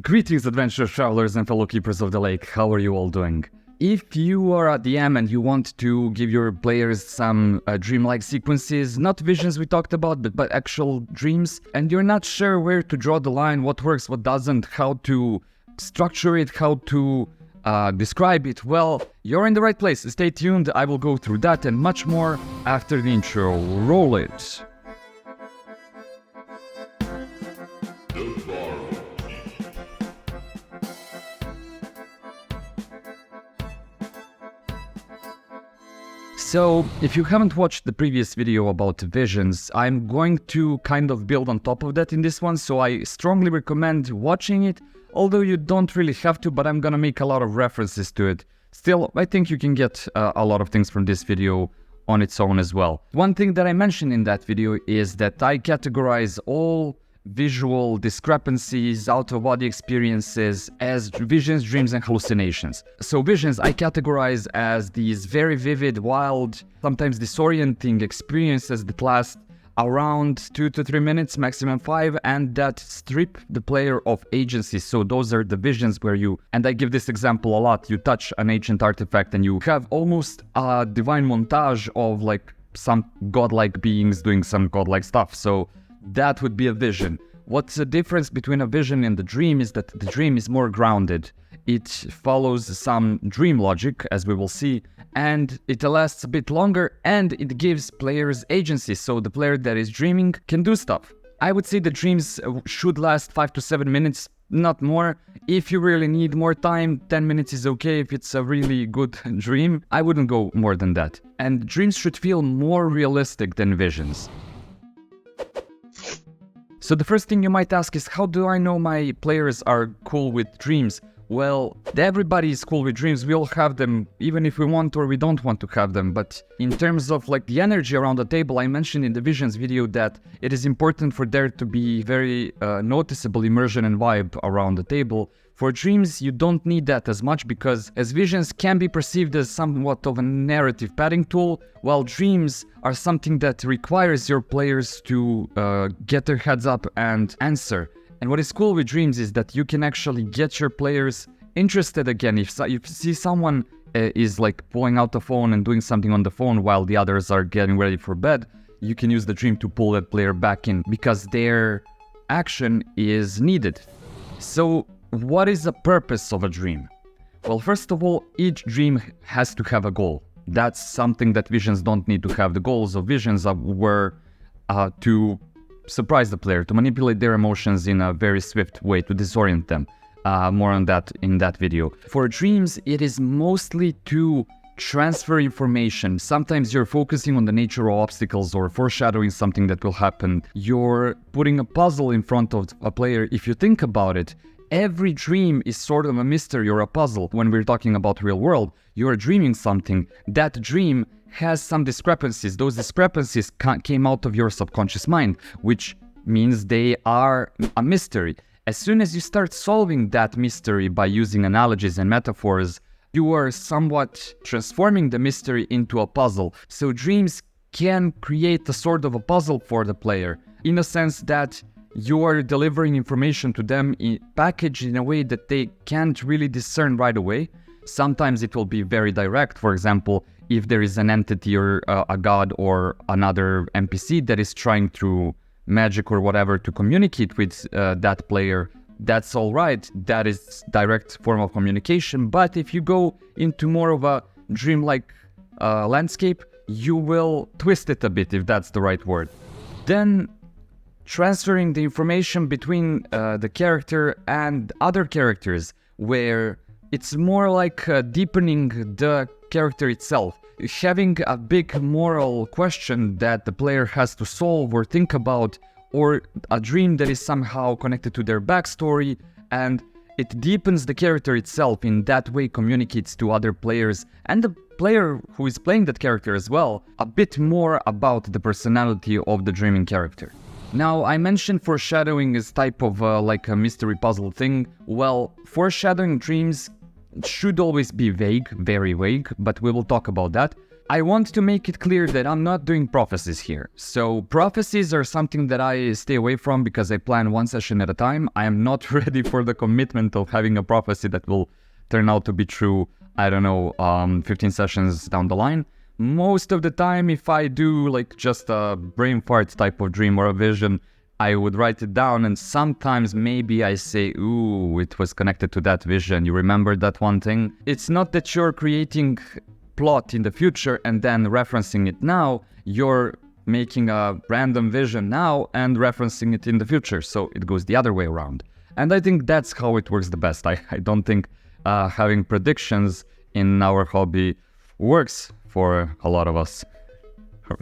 Greetings, adventure travelers and fellow keepers of the lake. How are you all doing? If you are a DM and you want to give your players some dreamlike sequences, not visions we talked about, but actual dreams, and you're not sure where to draw the line, what works, what doesn't, how to structure it, how to describe it, well, you're in the right place. Stay tuned, I will go through that and much more after the intro. Roll it! So, if you haven't watched the previous video about visions, I'm going to kind of build on top of that in this one, so I strongly recommend watching it, although you don't really have to, but I'm gonna make a lot of references to it. Still, I think you can get a lot of things from this video on its own as well. One thing that I mentioned in that video is that I categorize all visual discrepancies, out-of-body experiences as visions, dreams, and hallucinations. So visions I categorize as these very vivid, wild, sometimes disorienting experiences that last around 2 to 3 minutes, maximum 5, and that strip the player of agency. So those are the visions where you, and I give this example a lot, you touch an ancient artifact and you have almost a divine montage of like some godlike beings doing some godlike stuff. So that would be a vision. What's the difference between a vision and the dream is that the dream is more grounded. It follows some dream logic, as we will see, and it lasts a bit longer, and it gives players agency, so the player that is dreaming can do stuff. I would say the dreams should last 5 to 7 minutes, not more. If you really need more time, 10 minutes is okay if it's a really good dream. I wouldn't go more than that. And dreams should feel more realistic than visions. So the first thing you might ask is, how do I know my players are cool with dreams? Well, everybody is cool with dreams. We all have them, even if we want or we don't want to have them. But in terms of like the energy around the table, I mentioned in the visions video that it is important for there to be very noticeable immersion and vibe around the table. For dreams, you don't need that as much because as visions can be perceived as somewhat of a narrative padding tool, while dreams are something that requires your players to get their heads up and answer. And what is cool with dreams is that you can actually get your players interested again. If you see someone is like pulling out the phone and doing something on the phone while the others are getting ready for bed, you can use the dream to pull that player back in because their action is needed. So what is the purpose of a dream? Well, first of all, each dream has to have a goal. That's something that visions don't need to have. The goals of visions were to surprise the player, to manipulate their emotions in a very swift way, to disorient them. More on that in that video. For dreams, it is mostly to transfer information. Sometimes you're focusing on the nature of obstacles or foreshadowing something that will happen. You're putting a puzzle in front of a player. If you think about it, every dream is sort of a mystery or a puzzle. When we're talking about real world, you're dreaming something. That dream has some discrepancies. Those discrepancies came out of your subconscious mind, which means they are a mystery. As soon as you start solving that mystery by using analogies and metaphors, you are somewhat transforming the mystery into a puzzle. So dreams can create a sort of a puzzle for the player, in a sense that you are delivering information to them packaged in a way that they can't really discern right away. Sometimes it will be very direct. For example, if there is an entity or a god or another NPC that is trying through magic or whatever to communicate with that player, that's all right. That is direct form of communication. But if you go into more of a dreamlike landscape, you will twist it a bit, if that's the right word. Then transferring the information between the character and other characters, where it's more like deepening the character itself. Having a big moral question that the player has to solve or think about, or a dream that is somehow connected to their backstory, and it deepens the character itself. In that way communicates to other players and the player who is playing that character as well, a bit more about the personality of the dreaming character. Now, I mentioned foreshadowing as type of like a mystery puzzle thing. Well, foreshadowing dreams should always be vague, very vague, but we will talk about that. I want to make it clear that I'm not doing prophecies here. So prophecies are something that I stay away from because I plan one session at a time. I am not ready for the commitment of having a prophecy that will turn out to be true, I don't know, 15 sessions down the line. Most of the time, if I do like just a brain fart type of dream or a vision, I would write it down, and sometimes maybe I say, ooh, it was connected to that vision. You remember that one thing? It's not that you're creating plot in the future and then referencing it now. You're making a random vision now and referencing it in the future. So it goes the other way around. And I think that's how it works the best. I don't think having predictions in our hobby works for a lot of us.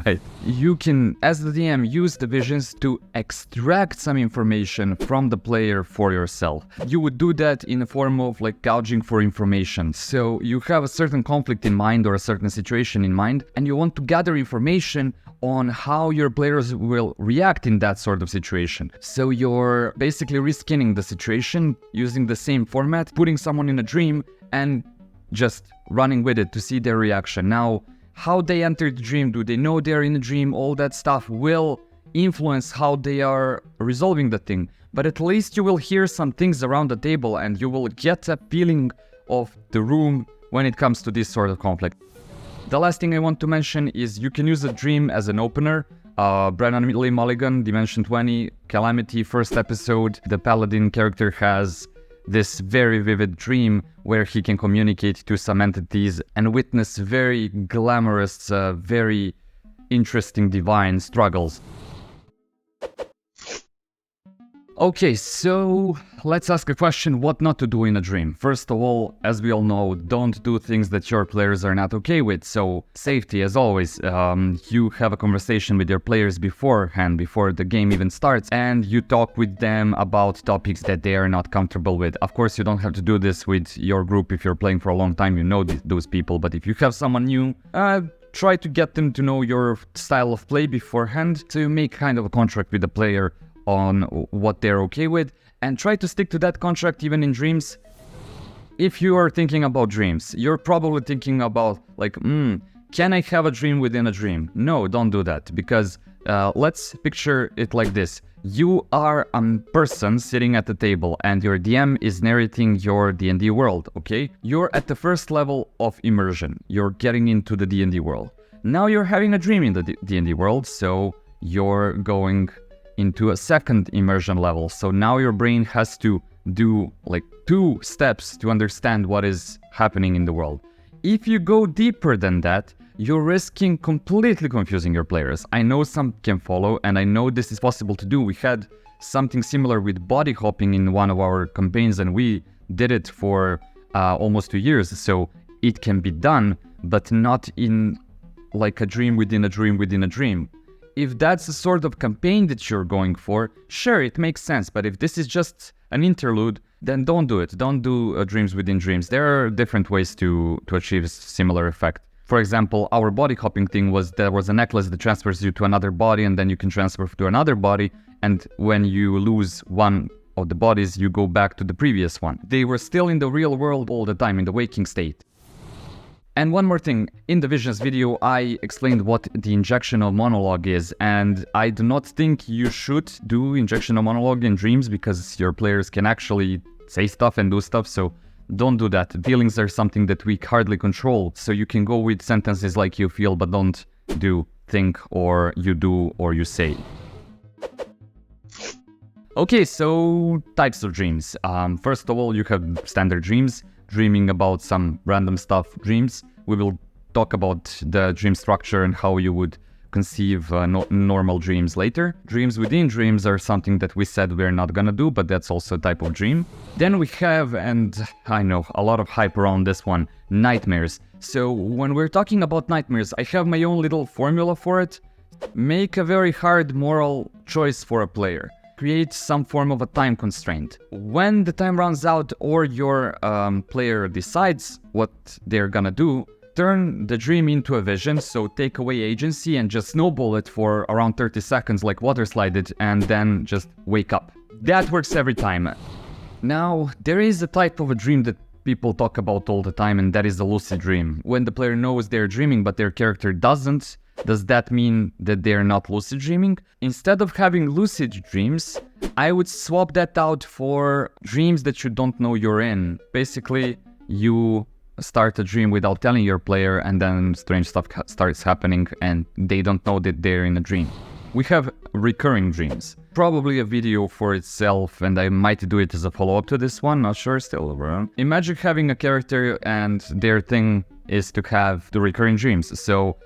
Right. You can, as the DM, use the visions to extract some information from the player for yourself. You would do that in the form of like gouging for information. So you have a certain conflict in mind or a certain situation in mind, and you want to gather information on how your players will react in that sort of situation. So you're basically reskinning the situation using the same format, putting someone in a dream and just running with it to see their reaction. Now, how they enter the dream, do they know they're in a dream, all that stuff will influence how they are resolving the thing. But at least you will hear some things around the table and you will get a feeling of the room when it comes to this sort of conflict. The last thing I want to mention is you can use a dream as an opener. Brennan Lee Mulligan, Dimension 20, Calamity, first episode, the Paladin character has this very vivid dream where he can communicate to some entities and witness very glamorous, very interesting divine struggles. Okay, so let's ask a question: what not to do in a dream. First of all, as we all know, don't do things that your players are not okay with. So safety, as always. You have a conversation with your players beforehand, before the game even starts, and you talk with them about topics that they are not comfortable with. Of course, you don't have to do this with your group. If you're playing for a long time, you know those people. But if you have someone new, try to get them to know your style of play beforehand, so you make kind of a contract with the player on what they're okay with, and try to stick to that contract even in dreams. If you are thinking about dreams, you're probably thinking about like, can I have a dream within a dream? No, don't do that, because let's picture it like this. You are a person sitting at the table and your DM is narrating your D&D world, okay? You're at the first level of immersion. You're getting into the D&D world. Now you're having a dream in the D&D world, so you're going into a second immersion level. So now your brain has to do like 2 steps to understand what is happening in the world. If you go deeper than that, you're risking completely confusing your players. I know some can follow, and I know this is possible to do. We had something similar with body hopping in one of our campaigns, and we did it for almost 2 years. So it can be done, but not in like a dream within a dream within a dream. If that's the sort of campaign that you're going for, sure, it makes sense. But if this is just an interlude, then don't do it. Don't do dreams within dreams. There are different ways to achieve a similar effect. For example, our body hopping thing was there was a necklace that transfers you to another body, and then you can transfer to another body. And when you lose one of the bodies, you go back to the previous one. They were still in the real world all the time, in the waking state. And one more thing, in the Visions video, I explained what the injection of monologue is, and I do not think you should do injection of monologue in dreams, because your players can actually say stuff and do stuff, so don't do that. Feelings are something that we hardly control, so you can go with sentences like you feel, but don't do think or you do or you say. Okay, so types of dreams. First of all, you have standard dreams. Dreaming about some random stuff dreams. We will talk about the dream structure and how you would conceive normal dreams later. Dreams within dreams are something that we said we're not gonna do, but that's also a type of dream. Then we have, and I know a lot of hype around this one, nightmares. So when we're talking about nightmares, I have my own little formula for it. Make a very hard moral choice for a player. Create some form of a time constraint. When the time runs out or your player decides what they're gonna do, turn the dream into a vision, so take away agency and just snowball it for around 30 seconds like water slide it, and then just wake up. That works every time. Now, there is a type of a dream that people talk about all the time, and that is the lucid dream. When the player knows they're dreaming but their character doesn't, does that mean that they're not lucid dreaming? Instead of having lucid dreams, I would swap that out for dreams that you don't know you're in. Basically, you start a dream without telling your player, and then strange stuff starts happening and they don't know that they're in a dream. We have recurring dreams. Probably a video for itself, and I might do it as a follow-up to this one, not sure still. Imagine having a character and their thing is to have the recurring dreams. So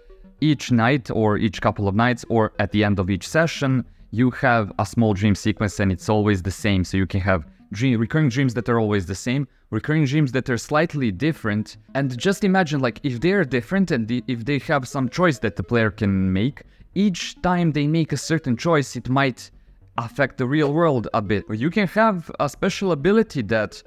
each night or each couple of nights or at the end of each session, you have a small dream sequence and it's always the same. So you can have recurring dreams that are always the same, recurring dreams that are slightly different. And just imagine, like, if they're different and if they have some choice that the player can make, each time they make a certain choice, it might affect the real world a bit. You can have a special ability that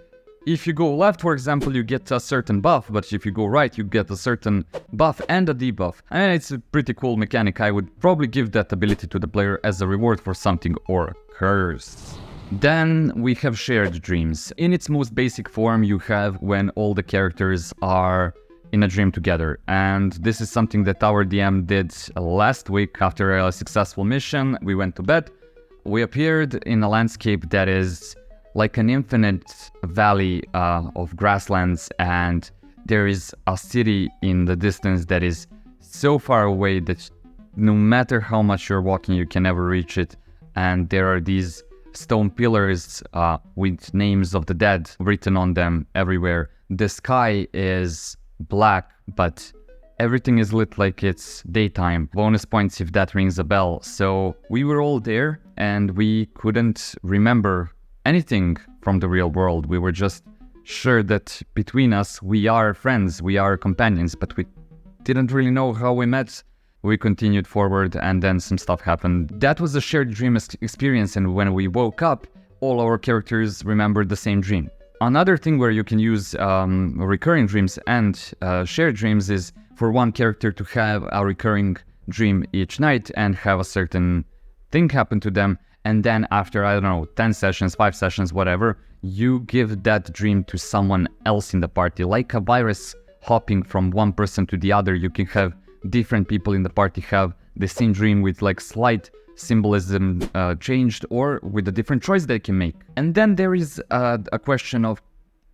if you go left, for example, you get a certain buff, but if you go right, you get a certain buff and a debuff. And it's a pretty cool mechanic. I would probably give that ability to the player as a reward for something or occurs. Then we have shared dreams. In its most basic form, you have when all the characters are in a dream together. And this is something that our DM did last week after a successful mission. We went to bed. We appeared in a landscape that is like an infinite valley of grasslands, and there is a city in the distance that is so far away that no matter how much you're walking, you can never reach it. And there are these stone pillars with names of the dead written on them everywhere. The sky is black, but everything is lit like it's daytime. Bonus points if that rings a bell. So we were all there and we couldn't remember anything from the real world. We were just sure that between us we are friends, we are companions, but we didn't really know how we met. We continued forward and then some stuff happened. That was a shared dream experience, and when we woke up, all our characters remembered the same dream. Another thing where you can use recurring dreams and shared dreams is for one character to have a recurring dream each night and have a certain thing happen to them, and then after, I don't know, 10 sessions, 5 sessions, whatever, you give that dream to someone else in the party. Like a virus hopping from one person to the other, you can have different people in the party have the same dream with like slight symbolism changed or with a different choice they can make. And then there is a question of,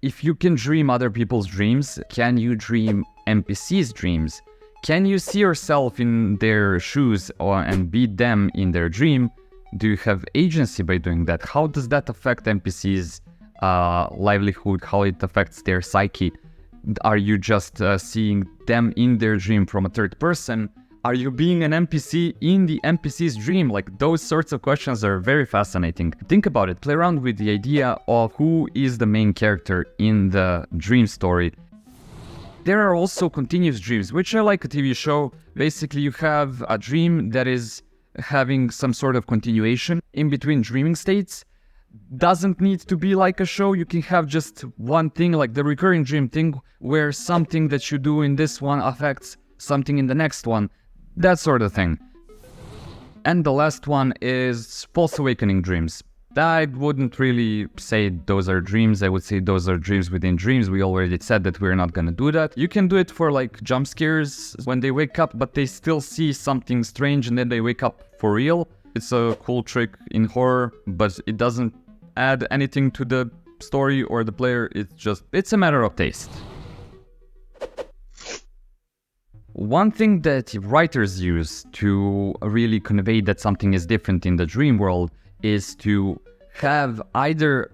if you can dream other people's dreams, can you dream NPCs' dreams? Can you see yourself in their shoes and be them in their dream? Do you have agency by doing that? How does that affect NPCs' livelihood? How it affects their psyche? Are you just seeing them in their dream from a third person? Are you being an NPC in the NPC's dream? Like, those sorts of questions are very fascinating. Think about it. Play around with the idea of who is the main character in the dream story. There are also continuous dreams, which are like a TV show. Basically, you have a dream that is having some sort of continuation in between dreaming states. Doesn't need to be like a show. You can have just one thing, like the recurring dream thing, where something that you do in this one affects something in the next one. That sort of thing. And the last one is false awakening dreams. I wouldn't really say those are dreams. I would say those are dreams within dreams. We already said that we're not gonna do that. You can do it for like jump scares when they wake up, but they still see something strange and then they wake up for real. It's a cool trick in horror, but it doesn't add anything to the story or the player. It's a matter of taste. One thing that writers use to really convey that something is different in the dream world is to have either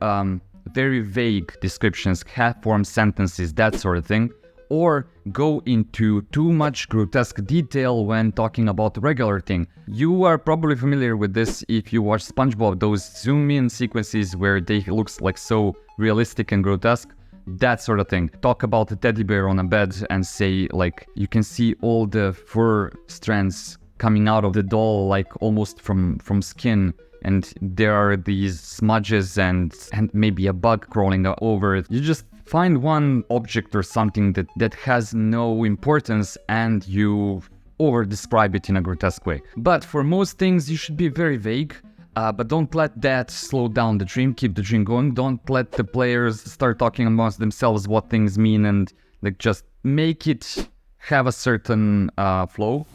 very vague descriptions, half-formed sentences, that sort of thing, or go into too much grotesque detail when talking about the regular thing. You are probably familiar with this if you watch SpongeBob, those zoom-in sequences where they looks like so realistic and grotesque. That sort of thing. Talk about a teddy bear on a bed and say, like, you can see all the fur strands coming out of the doll, like almost from skin, and there are these smudges and maybe a bug crawling over it. You just find one object or something that has no importance and you over describe it in a grotesque way. But for most things you should be very vague. But don't let that slow down the dream, keep the dream going. Don't let the players start talking amongst themselves what things mean, and like just make it have a certain flow.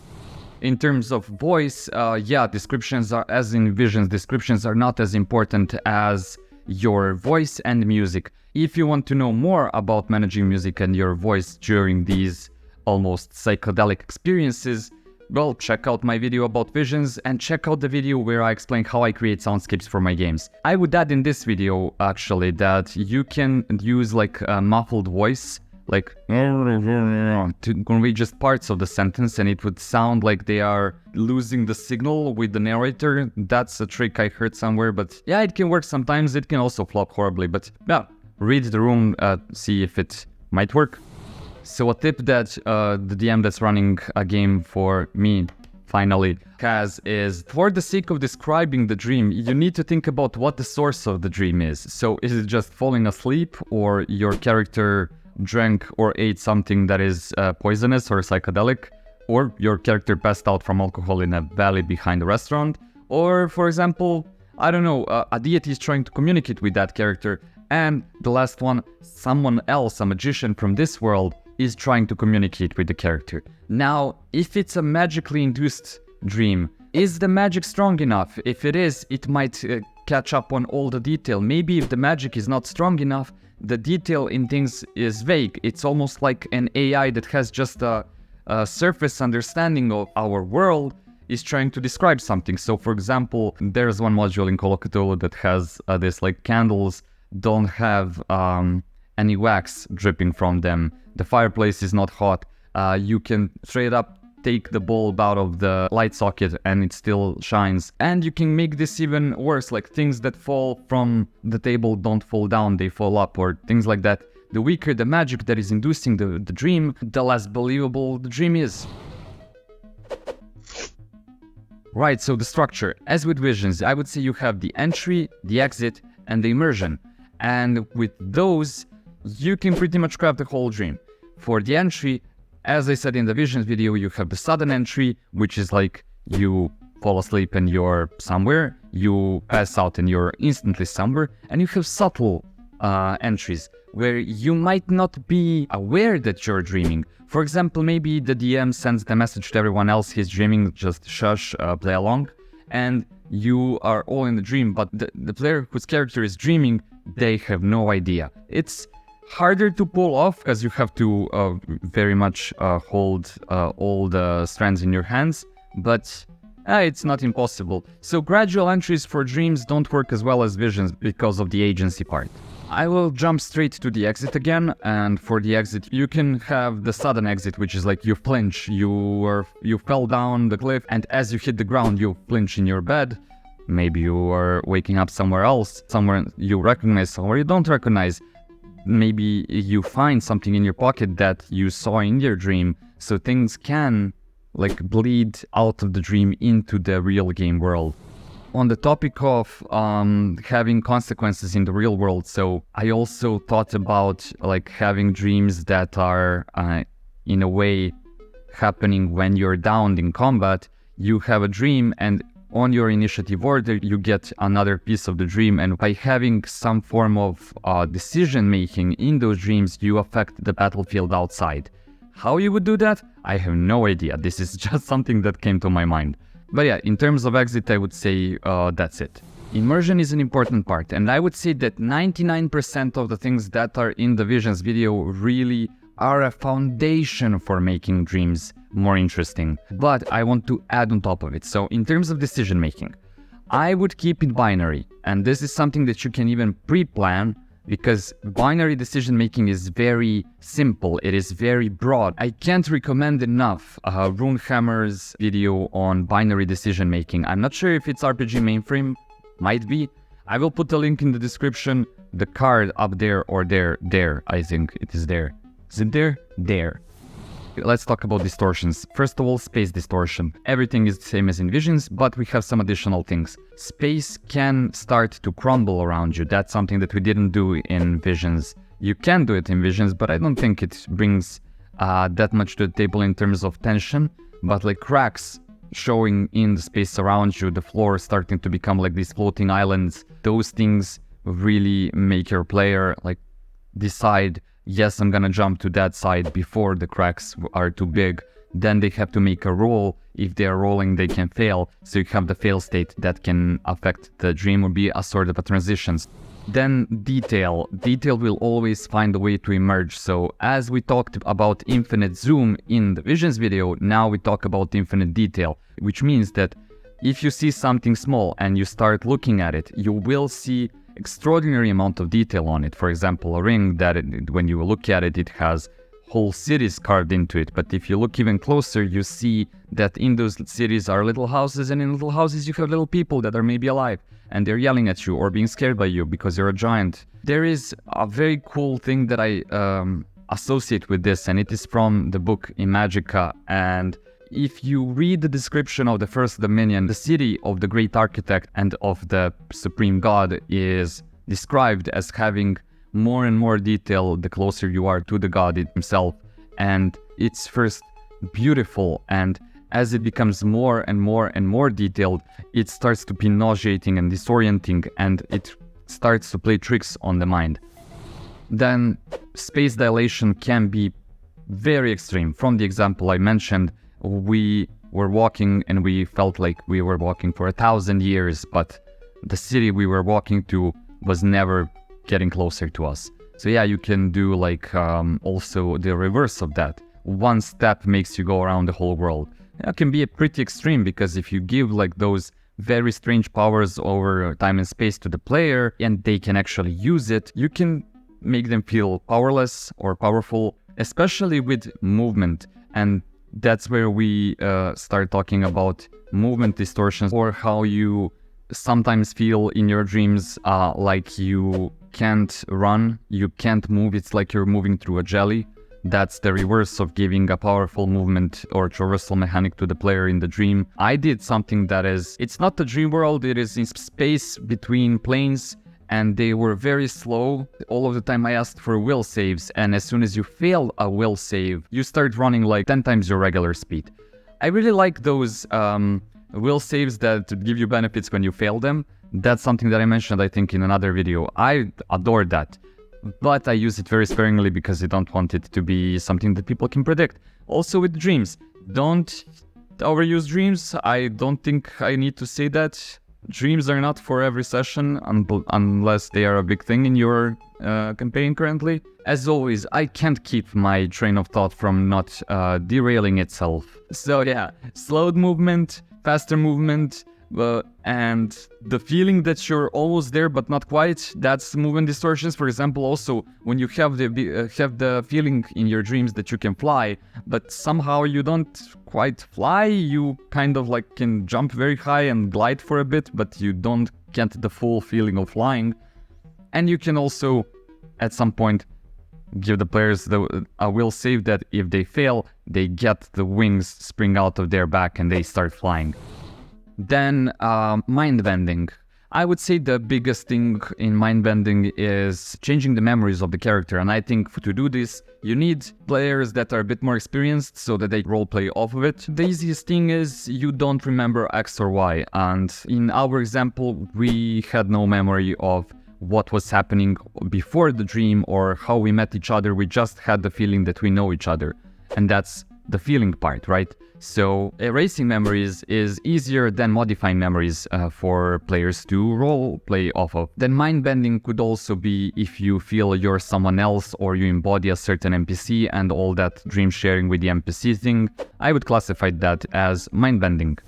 In terms of voice, yeah, descriptions are, as in visions, descriptions are not as important as your voice and music. If you want to know more about managing music and your voice during these almost psychedelic experiences, well, check out my video about visions and check out the video where I explain how I create soundscapes for my games. I would add in this video, actually, that you can use like a muffled voice, like to convey just parts of the sentence, and it would sound like they are losing the signal with the narrator. That's a trick I heard somewhere, but yeah, it can work sometimes. It can also flop horribly, but yeah, read the room, see if it might work. So a tip that the DM that's running a game for me finally has is, for the sake of describing the dream, you need to think about what the source of the dream is. So is it just falling asleep, or your character drank or ate something that is poisonous or psychedelic, or your character passed out from alcohol in a valley behind a restaurant, or for example, I don't know, a deity is trying to communicate with that character, and the last one, someone else, a magician from this world, is trying to communicate with the character. Now, if it's a magically induced dream, is the magic strong enough? If it is, it might catch up on all the detail. Maybe if the magic is not strong enough, the detail in things is vague. It's almost like an AI that has just a surface understanding of our world is trying to describe something. So for example, there's one module in Call of Cthulhu that has this, like, candles don't have any wax dripping from them. The fireplace is not hot. You can straight up take the bulb out of the light socket and it still shines. And you can make this even worse, like things that fall from the table don't fall down, they fall up, or things like that. The weaker the magic that is inducing the dream, the less believable the dream is. Right, so the structure. As with visions, I would say you have the entry, the exit, and the immersion. And with those, you can pretty much craft the whole dream. For the entry, as I said in the visions video, you have the sudden entry, which is like you fall asleep and you're somewhere, you pass out and you're instantly somewhere, and you have subtle entries where you might not be aware that you're dreaming. For example, maybe the DM sends the message to everyone else he's dreaming, just shush, play along, and you are all in the dream, but the player whose character is dreaming, they have no idea. It's harder to pull off because you have to very much hold all the strands in your hands, but it's not impossible. So gradual entries for dreams don't work as well as visions because of the agency part. I will jump straight to the exit again, and for the exit you can have the sudden exit, which is like you flinch, you fell down the cliff, and as you hit the ground you flinch in your bed. Maybe you are waking up somewhere else, somewhere you recognize, somewhere you don't recognize. Maybe you find something in your pocket that you saw in your dream, so things can like bleed out of the dream into the real game world. On the topic of having consequences in the real world, so I also thought about like having dreams that are in a way happening when you're downed in combat. You have a dream, and on your initiative order you get another piece of the dream, and by having some form of decision making in those dreams, you affect the battlefield outside. How you would do that? I have no idea. This is just something that came to my mind. But yeah, in terms of exit, I would say that's it. Immersion is an important part, and I would say that 99% of the things that are in the visions video really are a foundation for making dreams more interesting. But I want to add on top of it. So in terms of decision making, I would keep it binary, and this is something that you can even pre-plan, because binary decision making is very simple, it is very broad. I can't recommend enough Runehammer's video on binary decision making. I'm not sure if it's RPG mainframe, might be. I will put the link in the description, the card up there or there, I think it is there. Is it there? There. Let's talk about distortions. First of all, space distortion. Everything is the same as in visions, but we have some additional things. Space can start to crumble around you. That's something that we didn't do in visions. You can do it in visions, but I don't think it brings that much to the table in terms of tension. But like cracks showing in the space around you, the floor starting to become like these floating islands. Those things really make your player like decide, yes, I'm gonna jump to that side before the cracks are too big. Then they have to make a roll. If they are rolling, they can fail. So you have the fail state that can affect the dream or be a sort of a transition. Then detail. Detail will always find a way to emerge. So as we talked about infinite zoom in the visions video, now we talk about infinite detail, which means that if you see something small and you start looking at it, you will see extraordinary amount of detail on it. For example, a ring that when you look at it, it has whole cities carved into it. But if you look even closer, you see that in those cities are little houses, and in little houses you have little people that are maybe alive and they're yelling at you or being scared by you because you're a giant. There is a very cool thing that I associate with this, and it is from the book Imagica. And if you read the description of the first dominion, the city of the great architect and of the supreme god is described as having more and more detail the closer you are to the god himself. And it's first beautiful, and as it becomes more and more and more detailed, it starts to be nauseating and disorienting, and it starts to play tricks on the mind. Then space dilation can be very extreme. From the example I mentioned, we were walking and we felt like we were walking for 1,000 years, but the city we were walking to was never getting closer to us. So yeah, you can do like also the reverse of that. One step makes you go around the whole world. That can be a pretty extreme, because if you give like those very strange powers over time and space to the player and they can actually use it, you can make them feel powerless or powerful, especially with movement. And that's where we start talking about movement distortions, or how you sometimes feel in your dreams like you can't run, you can't move. It's like you're moving through a jelly. That's the reverse of giving a powerful movement or traversal mechanic to the player in the dream. I did something that is, it's not the dream world, it is in space between planes, and they were very slow. All of the time I asked for will saves, and as soon as you fail a will save, you start running like 10 times your regular speed. I really like those will saves that give you benefits when you fail them. That's something that I mentioned, I think, in another video. I adore that, but I use it very sparingly because I don't want it to be something that people can predict. Also with dreams, don't overuse dreams. I don't think I need to say that. Dreams are not for every session unless they are a big thing in your campaign currently. As always, I can't keep my train of thought from not derailing itself. So yeah, slowed movement, faster movement, and the feeling that you're almost there but not quite, that's movement distortions. For example, also when you have the feeling in your dreams that you can fly, but somehow you don't quite fly, you kind of like can jump very high and glide for a bit, but you don't get the full feeling of flying. And you can also at some point give the players a will save that if they fail, they get the wings spring out of their back and they start flying. Then mind bending. I would say the biggest thing in mind bending is changing the memories of the character, and I think to do this you need players that are a bit more experienced so that they roleplay off of it. The easiest thing is you don't remember X or Y, and in our example we had no memory of what was happening before the dream or how we met each other. We just had the feeling that we know each other, and that's the feeling part, right? So erasing memories is easier than modifying memories for players to role play off of. Then mind bending could also be if you feel you're someone else or you embody a certain NPC and all that dream sharing with the NPC thing. I would classify that as mind bending.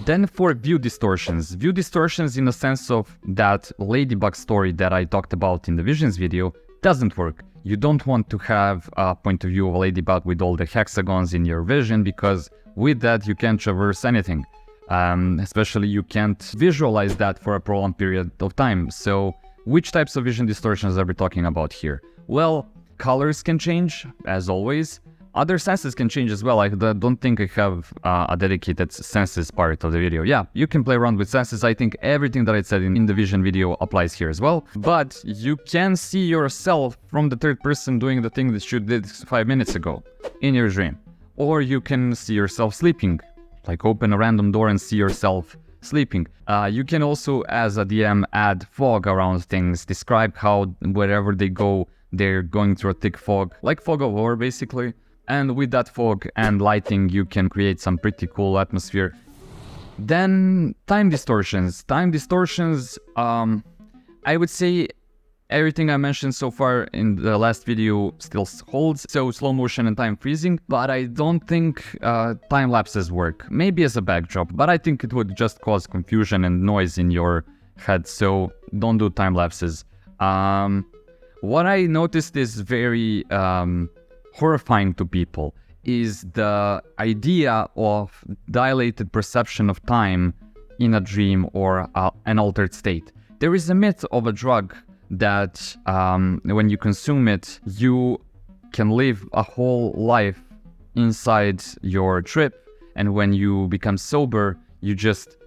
Then for view distortions in the sense of that ladybug story that I talked about in the visions video doesn't work. You don't want to have a point of view of a ladybug with all the hexagons in your vision, because with that you can't traverse anything. Especially you can't visualize that for a prolonged period of time. So which types of vision distortions are we talking about here? Well, colors can change, as always. Other senses can change as well. I don't think I have a dedicated senses part of the video. Yeah, you can play around with senses. I think everything that I said in the vision video applies here as well. But you can see yourself from the third person doing the thing that you did 5 minutes ago in your dream. Or you can see yourself sleeping like open a random door and see yourself sleeping. You can also, as a DM, add fog around things, describe how wherever they go, they're going through a thick fog, like fog of war basically. And with that fog and lighting, you can create some pretty cool atmosphere. Then time distortions. Time distortions, I would say everything I mentioned so far in the last video still holds, so slow motion and time freezing, but I don't think time lapses work. Maybe as a backdrop, but I think it would just cause confusion and noise in your head, so don't do time lapses. What I noticed is very horrifying to people is the idea of dilated perception of time in a dream or an altered state. There is a myth of a drug that when you consume it, you can live a whole life inside your trip, and when you become sober, you just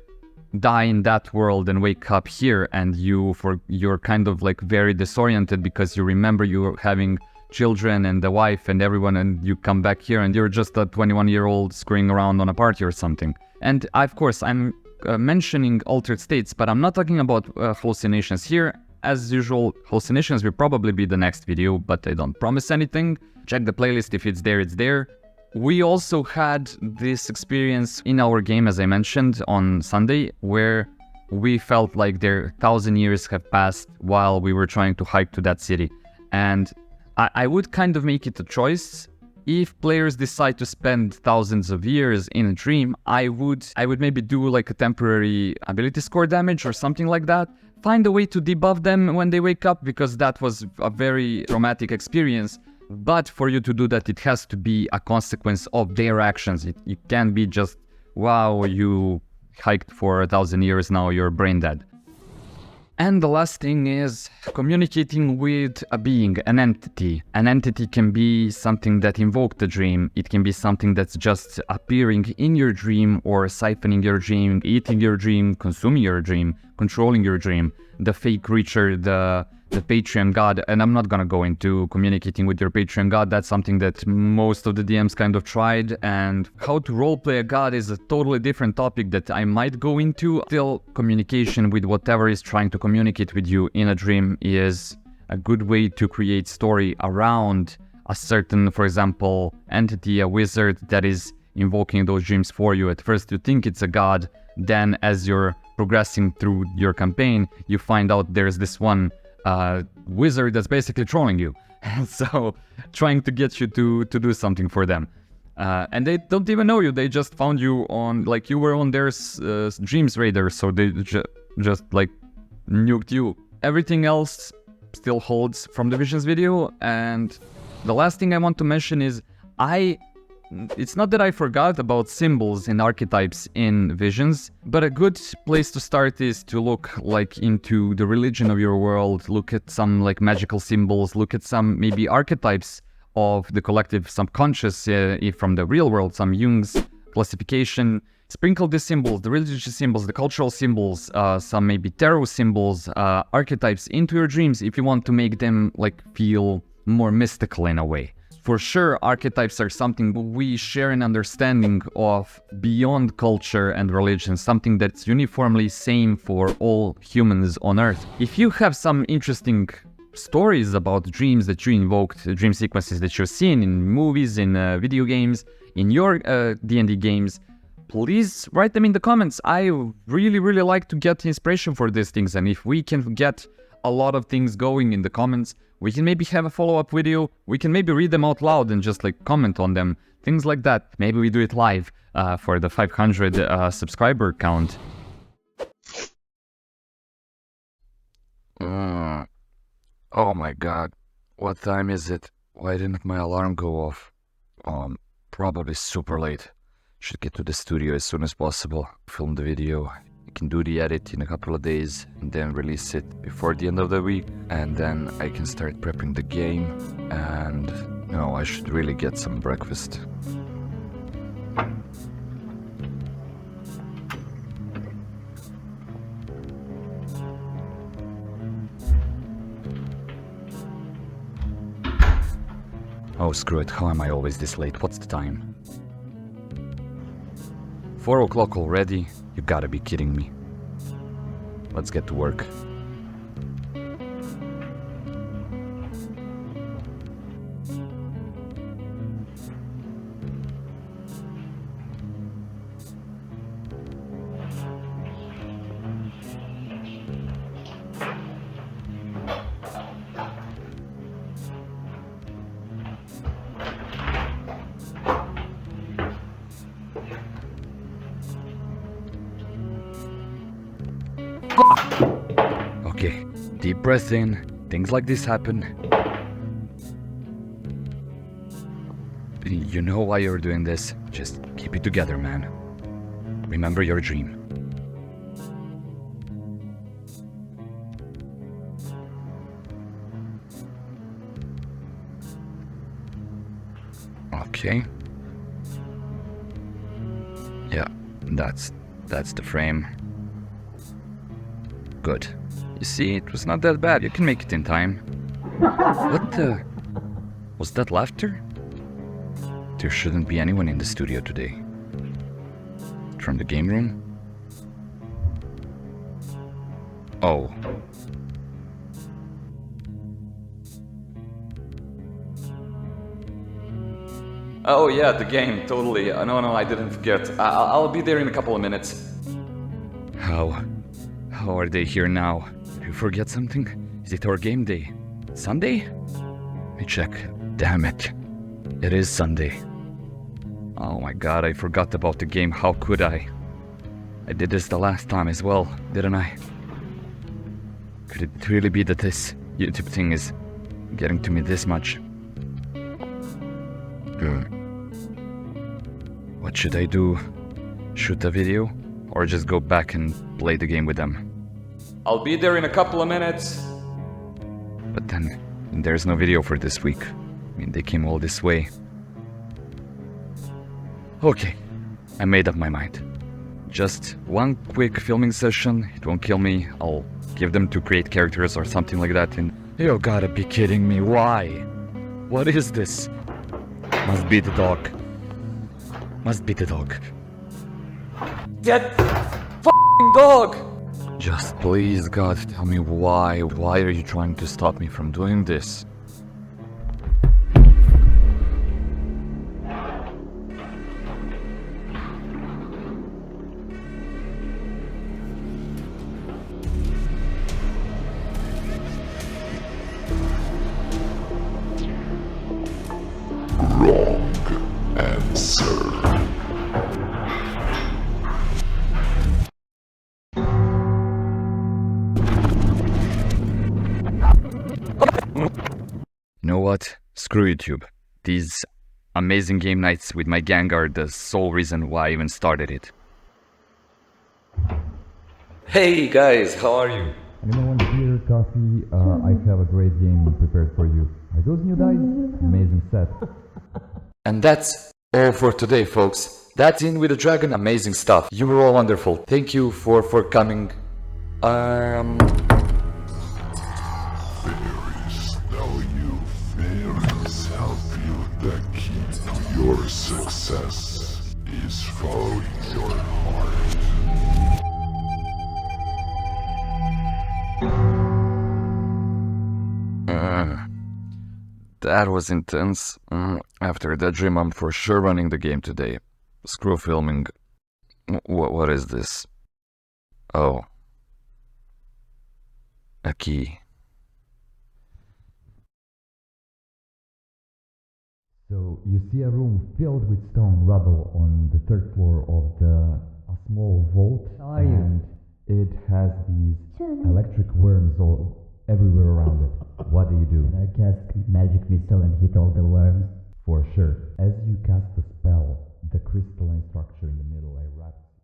die in that world and wake up here, and you're kind of like very disoriented because you remember you're having children and the wife and everyone, and you come back here and you're just a 21-year-old screwing around on a party or something. And of course, I'm mentioning altered states, but I'm not talking about hallucinations here. As usual, hallucinations will probably be the next video, but I don't promise anything. Check the playlist, if it's there, it's there. We also had this experience in our game, as I mentioned, on Sunday, where we felt like 1,000 years have passed while we were trying to hike to that city. And I would kind of make it a choice. If players decide to spend thousands of years in a dream, I would maybe do like a temporary ability score damage or something like that. Find a way to debuff them when they wake up, because that was a very traumatic experience. But for you to do that, it has to be a consequence of their actions. It can't be just, wow, you hiked for 1,000 years, now you're brain dead. And the last thing is communicating with a being, an entity. An entity can be something that invoked the dream. It can be something that's just appearing in your dream or siphoning your dream, eating your dream, consuming your dream, controlling your dream. The fake creature, the Patreon god, and I'm not gonna go into communicating with your Patreon god. That's something that most of the DMs kind of tried, and how to roleplay a god is a totally different topic that I might go into. Still, communication with whatever is trying to communicate with you in a dream is a good way to create story around a certain, for example, entity, a wizard that is invoking those dreams for you. At first you think it's a god, then as you're progressing through your campaign, you find out there's this one wizard that's basically trolling you. So trying to get you to do something for them. And they don't even know you, they just found you on, like, you were on their dreams radar, so they just like nuked you. Everything else still holds from the Visions video. And the last thing I want to mention is it's not that I forgot about symbols and archetypes in Visions, but a good place to start is to look like into the religion of your world, look at some like magical symbols, look at some maybe archetypes of the collective subconscious from the real world, some Jung's classification. Sprinkle the symbols, the religious symbols, the cultural symbols, some maybe tarot symbols, archetypes into your dreams if you want to make them like feel more mystical in a way. For sure, archetypes are something we share an understanding of beyond culture and religion, something that's uniformly same for all humans on Earth. If you have some interesting stories about dreams that you invoked, dream sequences that you've seen in movies, in video games, in your D&D games, please write them in the comments. I really like to get inspiration for these things, and if we can get a lot of things going in the comments, we can maybe have a follow-up video, we can maybe read them out loud and just like comment on them, things like that. Maybe we do it live for the 500 subscriber count. Oh my god, what time is it? Why didn't my alarm go off? Probably super late. Should get to the studio as soon as possible, film the video. I can do the edit in a couple of days and then release it before the end of the week, and then I can start prepping the game, and I should really get some breakfast. Oh screw it, how am I always this late? What's the time? 4 o'clock already? You gotta be kidding me. Let's get to work. Okay, deep breath in. Things like this happen. You know why you're doing this. Just keep it together, man. Remember your dream. Okay. Yeah, that's the frame. Good. You see, it was not that bad. You can make it in time. What the... Was that laughter? There shouldn't be anyone in the studio today. From the game room? Oh. Oh yeah, the game, totally. No, I didn't forget. I'll be there in a couple of minutes. How are they here now? Did you forget something? Is it our game day? Sunday? Let me check. Damn it. It is Sunday. Oh my god, I forgot about the game. How could I? I did this the last time as well, didn't I? Could it really be that this YouTube thing is getting to me this much? What should I do? Shoot a video? Or just go back and play the game with them? I'll be there in a couple of minutes. But then, there's no video for this week. I mean, they came all this way. Okay, I made up my mind. Just one quick filming session, it won't kill me. I'll give them to create characters or something like that, and you gotta be kidding me, why? What is this? Must be the dog. Must be the dog. That f***ing dog! Just please, God, tell me why. Why are you trying to stop me from doing this? You know what? Screw YouTube. These amazing game nights with my gang are the sole reason why I even started it. Hey guys, how are you? Anyone want beer, coffee? I have a great game prepared for you. Are those new dice? Amazing set. And that's all for today, folks. That's In With the Dragon, amazing stuff. You were all wonderful. Thank you for coming. Fairies, now you fairies help you. The key to your success is following your heart. That was intense. After that dream, I'm for sure running the game today. Screw filming. What is this? Oh. A key. So you see a room filled with stone rubble on the third floor of a small vault. How are you? And it has these electric worms all everywhere around it. What do you do? I cast magic missile and hit all the worms. For sure. As you cast the spell, the crystalline structure in the middle erupts